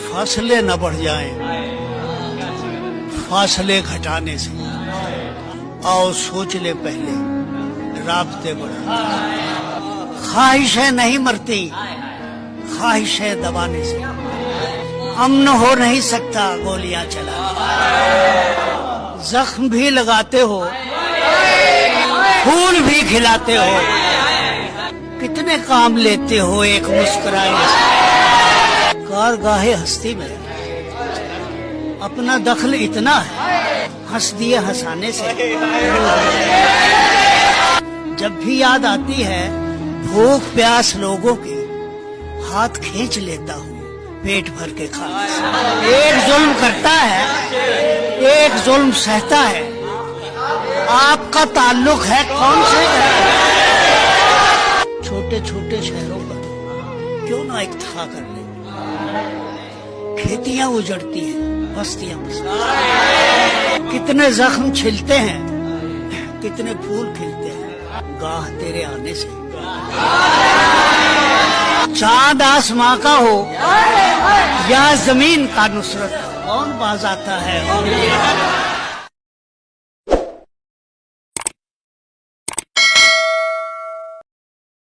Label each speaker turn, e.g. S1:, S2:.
S1: फासले न बढ़ जाएं, फासले घटाने से। आओ सोच ले पहले, राब्ते बढ़ा। ख्वाहिशें नहीं मरती, ख्वाहिशें दबाने से। अमन हो नहीं सकता गोलियां चला। जख्म भी लगाते हो, फूल भी खिलाते हो, कितने काम लेते हो एक मुस्कुराने से। कारगाहे हस्ती में अपना दखल इतना है, हंस दिए हंसाने से। जब भी याद आती है भूख प्यास लोगों की, हाथ खींच लेता हूँ पेट भर के खाने से। एक जुल्म करता है, एक जुल्म सहता है, आपका ताल्लुक है कौन से? छोटे छोटे शहरों पर क्यों ना एक था कर ले। खेतियां उजड़ती हैं, बस्तियां बसती। कितने जख्म छिलते हैं, कितने फूल खिलते हैं गाह तेरे आने से। चांद आसमां का हो या जमीन का नुसरत, कौन बाज आता है।